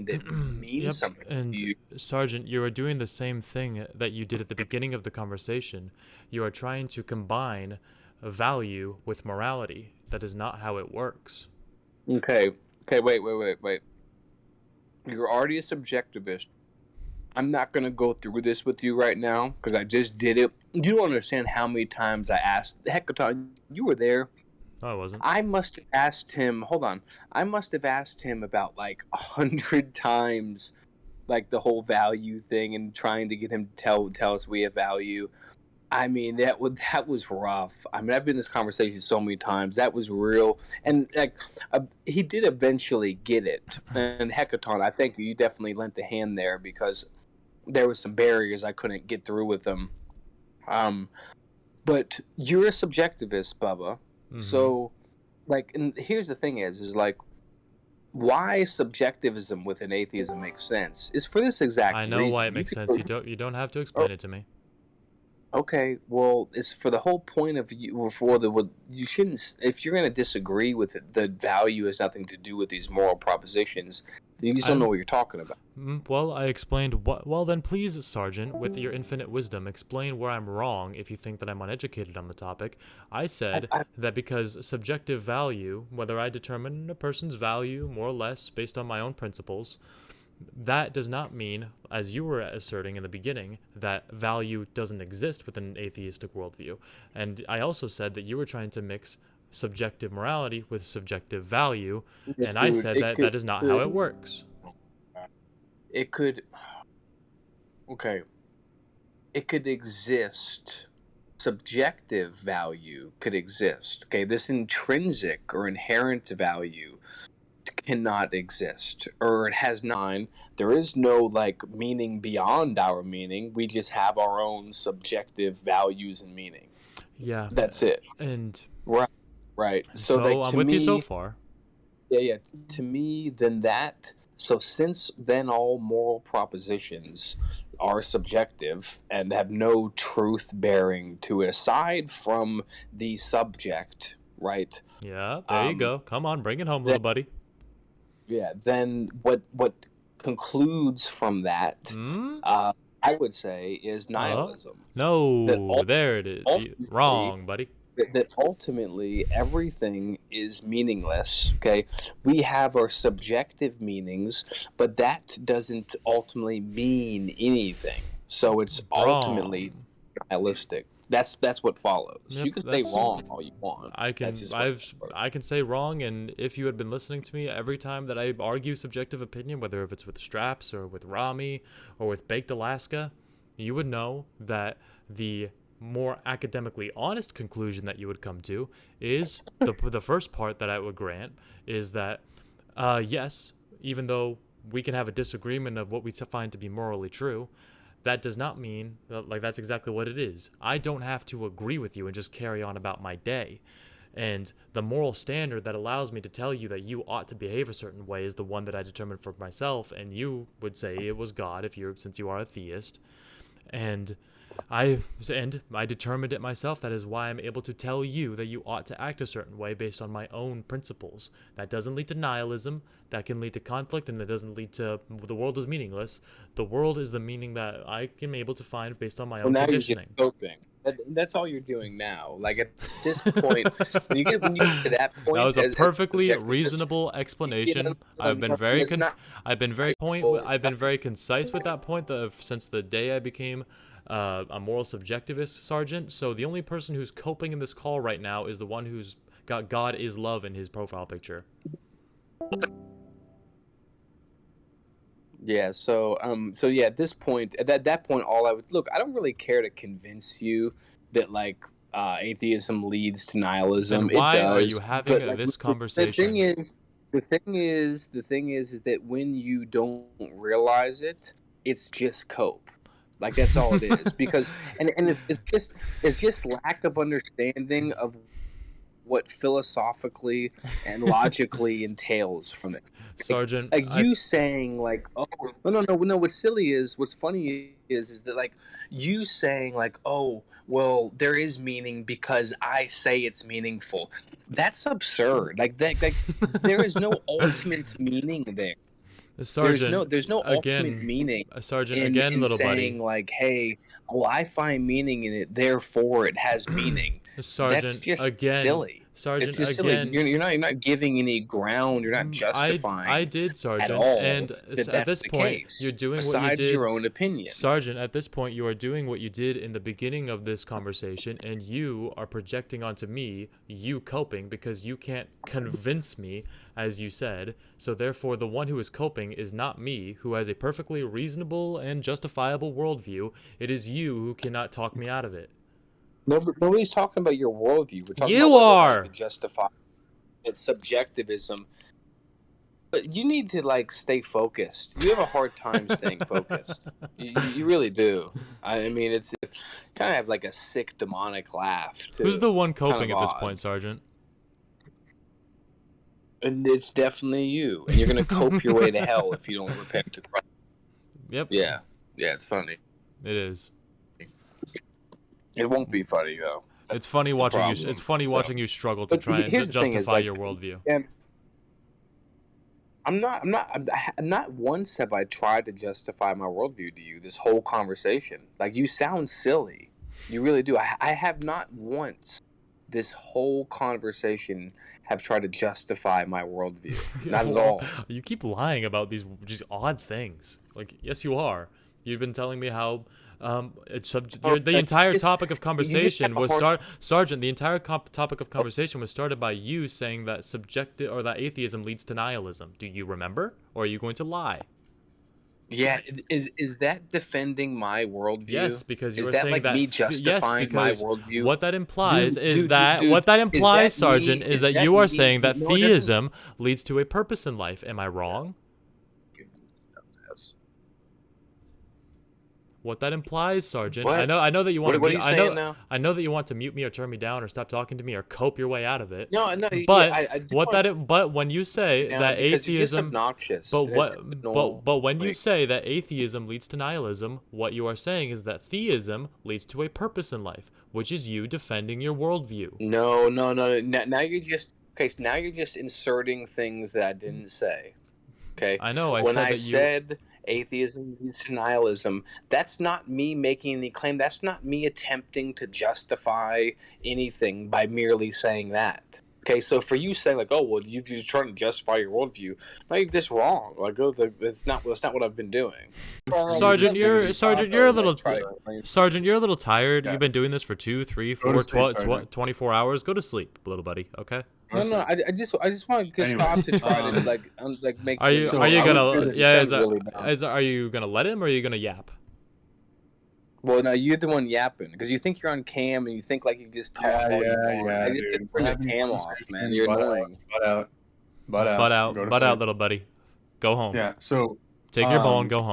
something that means Yep, something to and you. Sergeant, you are doing the same thing that you did at the beginning of the conversation. You are trying to combine value with morality. That is not how it works. Okay. Okay, wait. You're already a subjectivist. I'm not going to go through this with you right now because I just did it. You don't understand how many times I asked. Heckaton, you were there. No, I wasn't. I must have asked him. Hold on. I must have asked him about like 100 times, like the whole value thing, and trying to get him to tell us we have value. I mean, that was rough. I mean, I've been in this conversation so many times. That was real, and like he did eventually get it. And Heckaton, I think you definitely lent a hand there because there was some barriers I couldn't get through with them. Um, but you're a subjectivist, Bubba. Mm-hmm. So, like, and here's the thing: is like why subjectivism within atheism makes sense is for this exact I know why reason. it You makes could, sense. You don't have to or, explain it to me. okay, well, it's for the whole point of you. For the what you shouldn't. If you're going to disagree with it, the value has nothing to do with these moral propositions. You just don't know I'm what you're talking about. Well, I explained what. Well, then please, Sergeant, with your infinite wisdom, explain where I'm wrong if you think that I'm uneducated on the topic. I said I, that because subjective value, whether I determine a person's value more or less based on my own principles, that does not mean, as you were asserting in the beginning, that value doesn't exist within an atheistic worldview. And I also said that you were trying to mix subjective morality with subjective value, and I dude, said that that is not how it works. it could okay. It could exist. Subjective value could exist. Okay, this intrinsic or inherent value cannot exist, or it has nine. There is no like meaning beyond our meaning. We just have our own subjective values and meaning. Yeah, That's it. and Right. Right. So so like I'm to with you so me, far. yeah. To me, then that. So since then, all moral propositions are subjective and have no truth bearing to it aside from the subject, right? Yeah, there you Um, go. Come on, bring it home, then little buddy. yeah, then what concludes from that, Hmm? uh, I would say, is Oh, nihilism. That no, there it is. ultimately Wrong, buddy. that ultimately everything is meaningless. Okay, we have our subjective meanings, but that doesn't ultimately mean anything. So it's ultimately Wrong. nihilistic. That's what follows. Yep, You can say that's wrong all you want. I That's can just what I've follows. I can say wrong, and if you had been listening to me every time that I argue subjective opinion, whether if it's with straps or with Rami or with Baked Alaska, you would know that the more academically honest conclusion that you would come to is the first part that I would grant is that yes, even though we can have a disagreement of what we find to be morally true, that does not mean that, like, that's exactly what it is. I don't have to agree with you and just carry on about my day. And the moral standard that allows me to tell you that you ought to behave a certain way is the one that I determined for myself, and you would say it was God if you're since you are a theist. And I determined it myself. That is why I'm able to tell you that you ought to act a certain way based on my own principles. That doesn't lead to nihilism. That can lead to conflict, and that doesn't lead to the world is meaningless. The world is the meaning that I am able to find based on my Well, own now you're just conditioning. coping. That's all you're doing now. Like at this point, when you get to that That point was a as perfectly subjectivist, reasonable explanation. it's not nice. Well, I've been very concise with that point since the day I became a moral subjectivist, Sergeant. So the only person who's coping in this call right now is the one who's got God is love in his profile picture. yeah. So yeah. At this point, at that point, all I would look. I don't really care to convince you that like atheism leads to nihilism. Then It why are you does, having but like this the thing conversation? is, the thing is that when you don't realize it, it's just cope. Like that's all it is. Because and it's just lack of understanding of what philosophically and logically entails from it. Sergeant, Like I you saying like, oh no. What's funny is that like you saying like, oh well, there is meaning because I say it's meaningful. That's absurd. Like that. Like there is no ultimate meaning there. Sergeant, there's no ultimate again, meaning Sergeant, again, in little buddy. saying like, hey, well, I find meaning in it, therefore it has meaning. That's Sergeant, just again, silly. It's Sergeant, just silly. again. You're not giving any ground. You're not I justifying did, at Sergeant, all and that at that's this the point, you're case, doing what you besides did. your own opinion. Sergeant, at this point, you are doing what you did in the beginning of this conversation, and you are projecting onto me, you coping, because you can't convince me, as you said. So, therefore, the one who is coping is not me, who has a perfectly reasonable and justifiable worldview. It is you who cannot talk me out of it. Nobody's talking about your worldview. We're talking about You whether or not you are! can justify it's subjectivism. But you need to like stay focused. You have a hard time staying focused. You really do. I mean, it's kind of have like a sick demonic laugh too. Who's the one Kind coping of at this odd. point, Sergeant? And it's definitely you. And you're gonna cope your way to hell if you don't repent to Christ. Yep. Yeah, it's funny. It is. It won't be funny though. It's funny watching you. problem. It's funny So- watching you struggle to But try and here's the thing is, justify like, your worldview. And I'm not once have I tried to justify my worldview to you this whole conversation. Like, you sound silly. You really do. I have not once this whole conversation have tried to justify my worldview. Not at all. You keep lying about these just odd things. Like, yes, you are. You've been telling me how the entire topic of conversation was Sergeant. The entire topic of conversation was started by you saying that that atheism leads to nihilism. Do you remember, or are you going to lie? Yeah, is that defending my worldview? Yes, because you is were that saying like that. me justifying my because worldview? what that implies is Dude, that dude, what that is implies, that me? Sergeant, is Is that that you are me? saying that No, it doesn't. theism leads to a purpose in life. Am I wrong? What that implies, Sergeant. What? I know that you want What to. are you saying now? I know that you want to mute me or turn me down or stop talking to me or cope your way out of it. No. But yeah, I do want but when you say down that because you're just atheism, obnoxious. but and it's what normal. but when you say that atheism leads to nihilism, what you are saying is that theism leads to a purpose in life, which is you defending your worldview. No. Now you're just okay. So now you're just inserting things that I didn't say. Okay. I know. When said I that said atheism leads to nihilism, that's not me making any claim. That's not me attempting to justify anything by merely saying that. Okay, so for you saying like, oh well, you're just trying to justify your worldview, no, you're just wrong. Like, that's not what I've been doing. Sergeant, you're a little Sergeant, you're a little tired. Yeah. You've been doing this for 2, 3, Go 4, to sleep, 24 hours. Go to sleep, little buddy. Okay. No. I just want to Anyway, stop to try to like make. Are you So are you I was gonna curious, yeah? you sound really bad. Are you gonna let him or are you gonna yap? Well, no, you're the one yapping because you think you're on cam and you think like you just talk. all you want. I just dude. didn't turn the cam off, man. You're Butt out, annoying. Butt out. Butt out, Go to butt out, sleep. little buddy. Go home. Yeah. So Take your ball and go home.